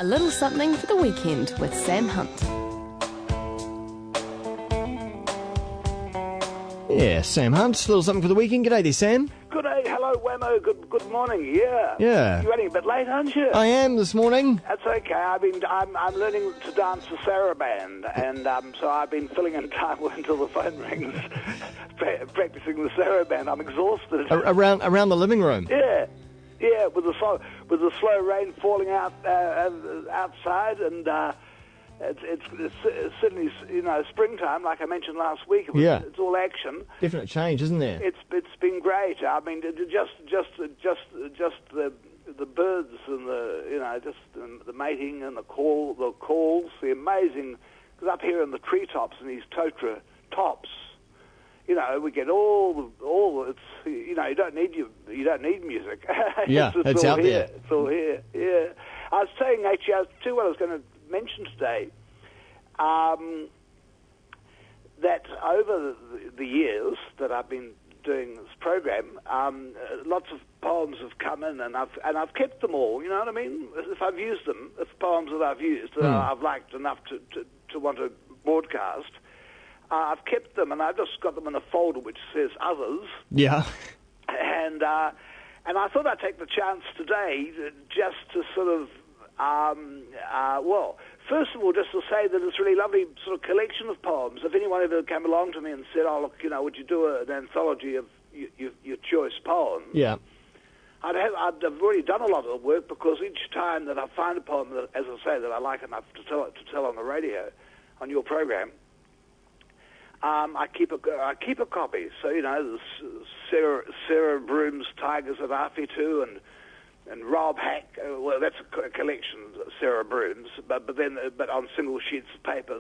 A little something for the weekend with Sam Hunt. Yeah, Sam Hunt, a little something for the weekend. G'day there, Sam. Good day, hello Wammo, good morning, yeah. Yeah. You're running a bit late, aren't you? I am this morning. That's okay, I'm learning to dance the saraband, and so I've been filling in time until the phone rings, practicing the saraband. I'm exhausted. Around the living room? Yeah, with the slow rain falling out outside, and it's certainly, springtime, like I mentioned last week. It's all action. Definite change, isn't there? It's been great. I mean, just the birds and the mating and the calls, the amazing. Because up here in the treetops in these totara tops, we get all. It's you don't need music. Yeah, it's out here. there. It's all here. Yeah, I was saying actually, what I was going to mention today. That over the years that I've been doing this program, lots of poems have come in, and I've kept them all. You know what I mean? If I've used them, if poems that I've used that I've liked enough to want to broadcast, I've kept them, and I've just got them in a folder which says others. Yeah. And I thought I'd take the chance today just to sort of first of all, just to say that it's a really lovely sort of collection of poems. If anyone ever came along to me and said, "Oh, look, would you do an anthology of your choice poems?" Yeah. I'd have already done a lot of the work, because each time that I find a poem that, as I say, that I like enough to tell on the radio, on your program, I keep a copy. So there's Sarah Broom's Tigers of Awhitu and Rob Hack, that's a collection, Sarah Broom's, but on single sheets of paper,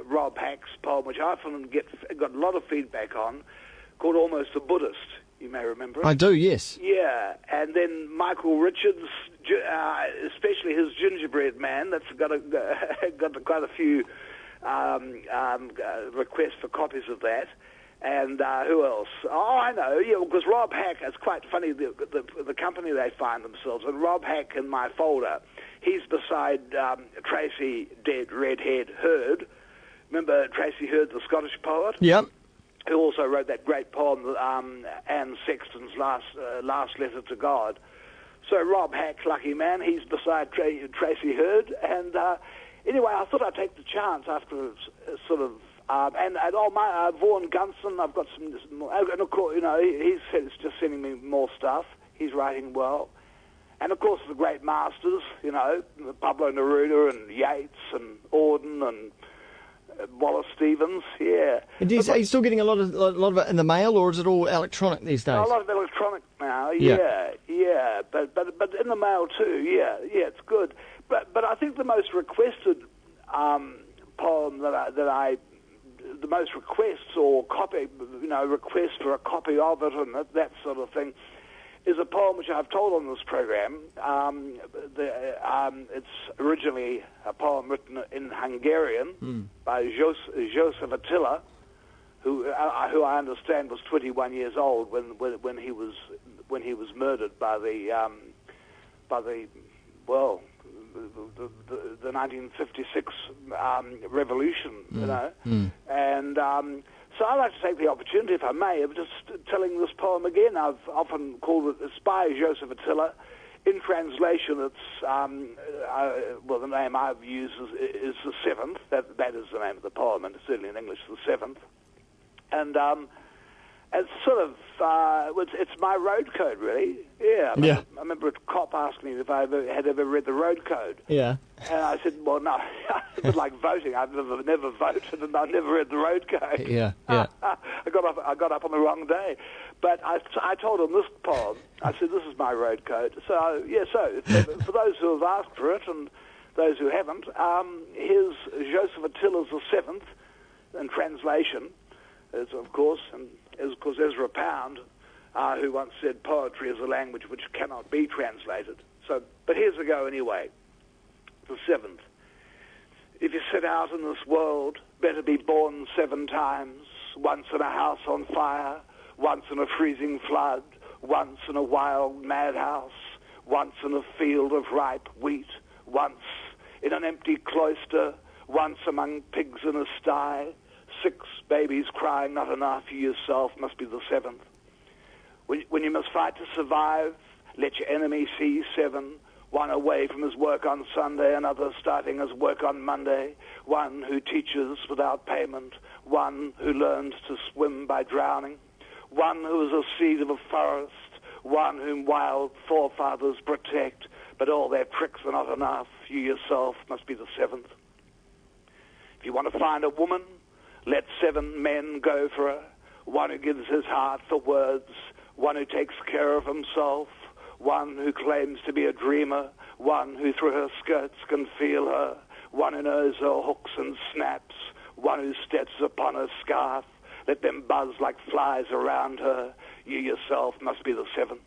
Rob Hack's poem, which I often got a lot of feedback on, called Almost a Buddhist. You may remember it. I do, yes. Yeah, and then Michael Richards, especially his Gingerbread Man, that's got quite a few requests for copies of that. And who else? Oh, I know. Yeah, because Rob Hack, it's quite funny, the company they find themselves. And Rob Hack in my folder, he's beside Tracy Dead Redhead Hurd. Remember Tracy Hurd, the Scottish poet? Yep. Who also wrote that great poem, Anne Sexton's Last Letter to God. So Rob Hack, lucky man, he's beside Tracy Hurd. And anyway, I thought I'd take the chance after sort of... Vaughan Gunson, I've got some more, and of course, he's just sending me more stuff. He's writing well, and of course the great masters, Pablo Neruda and Yeats and Auden and Wallace Stevens. Yeah. And are you still getting a lot of it in the mail, or is it all electronic these days? A lot of electronic now. Yeah. But in the mail too. Yeah, it's good. But I think the most requested poem the most requests or copy, requests for a copy of it and that sort of thing, is a poem which I've told on this program. It's originally a poem written in Hungarian by Joseph Attila, who I understand was 21 years old when he was murdered by the 1956 revolution, and so I'd like to take the opportunity, if I may, of just telling this poem again. I've often called it "It's by Joseph Attila." In translation, it's the name I've used is the Seventh. That is the name of the poem, and certainly in English, the Seventh. And it's sort of it's my road code, really. Yeah. I remember a cop asking me if I had ever read the road code. Yeah. And I said, well, no. It's a bit like voting. I've never voted, and I've never read the road code. Yeah. I got up on the wrong day. But I told him this poem. I said, this is my road code. So for those who have asked for it and those who haven't, here's Joseph Attila's The Seventh in translation, of course Ezra Pound, who once said poetry is a language which cannot be translated. But here's a go anyway. The Seventh. If you set out in this world, better be born 7 times, once in a house on fire, once in a freezing flood, once in a wild madhouse, once in a field of ripe wheat, once in an empty cloister, once among pigs in a sty. 6 babies crying not enough, you yourself must be the 7th. When you must fight to survive, let your enemy see 7. One away from his work on Sunday, another starting his work on Monday. One who teaches without payment, one who learns to swim by drowning. One who is a seed of a forest, one whom wild forefathers protect, but all their tricks are not enough, you yourself must be the 7th. If you want to find a woman, let 7 men go for her. One who gives his heart for words, one who takes care of himself, one who claims to be a dreamer, one who through her skirts can feel her, one who knows her hooks and snaps, one who steps upon her scarf. Let them buzz like flies around her. You yourself must be the 7th.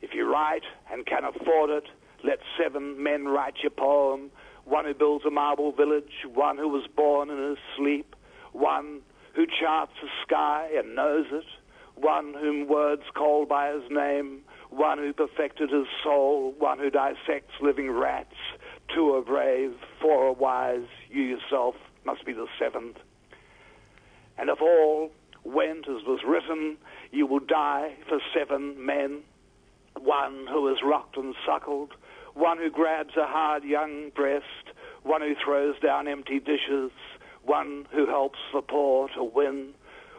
If you write and can afford it, let 7 men write your poem. One who builds a marble village, one who was born in his sleep, one who charts the sky and knows it, one whom words call by his name, one who perfected his soul, one who dissects living rats. 2 are brave, 4 are wise, you yourself must be the 7th. And if all went as was written, you will die for 7 men. One who is rocked and suckled, one who grabs a hard young breast, one who throws down empty dishes, one who helps the poor to win,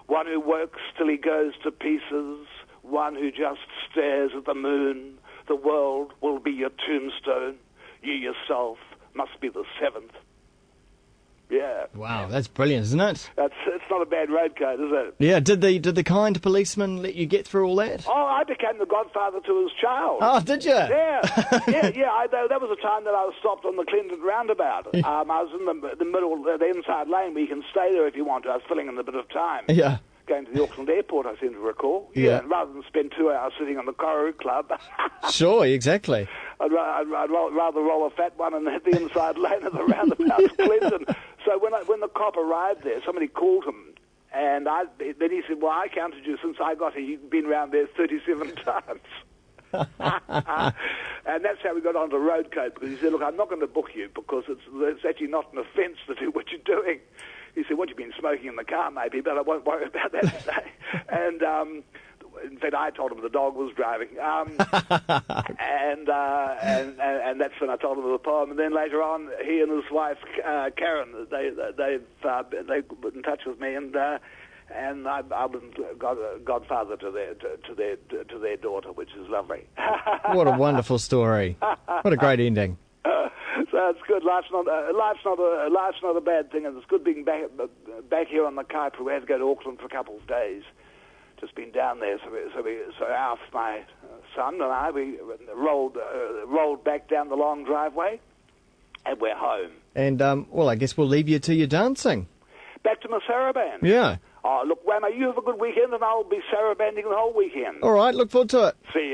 one who works till he goes to pieces, one who just stares at the moon. The world will be your tombstone. You yourself must be the 7th. Yeah. Wow, that's brilliant, isn't it? It's not a bad road code, is it? Yeah, did the kind policeman let you get through all that? Oh, I became the godfather to his child. Oh, did you? Yeah. That was a time that I was stopped on the Clinton roundabout. I was in the middle, the inside lane where you can stay there if you want to. I was filling in a bit of time. Yeah. Going to the Auckland airport, I seem to recall. Yeah. And rather than spend 2 hours sitting on the Koru Club. Sure, exactly. I'd rather roll a fat one and hit the inside lane of the roundabout of Clinton. So when the cop arrived there, somebody called him, and then he said, well, I counted you since I got here. You've been round there 37 times. And that's how we got onto road code, because he said, look, I'm not going to book you because it's actually not an offence to do what you're doing. He said, what, you've been smoking in the car maybe, but I won't worry about that today. And in fact, I told him the dog was driving. And that's when I told him the poem. And then later on, he and his wife, Karen, they got in touch with me, and I was godfather to their daughter, which is lovely. What a wonderful story! What a great ending. So it's good. Life's not a bad thing, and it's good being back here on the Kaipara. We had to go to Auckland for a couple of days. Just been down there, so Alf, my son, and I, we rolled back down the long driveway, and we're home. And well, I guess we'll leave you to your dancing. Back to my saraband. Yeah. Oh, look, Wammo, you have a good weekend, and I'll be sarabanding the whole weekend. All right. Look forward to it. See you.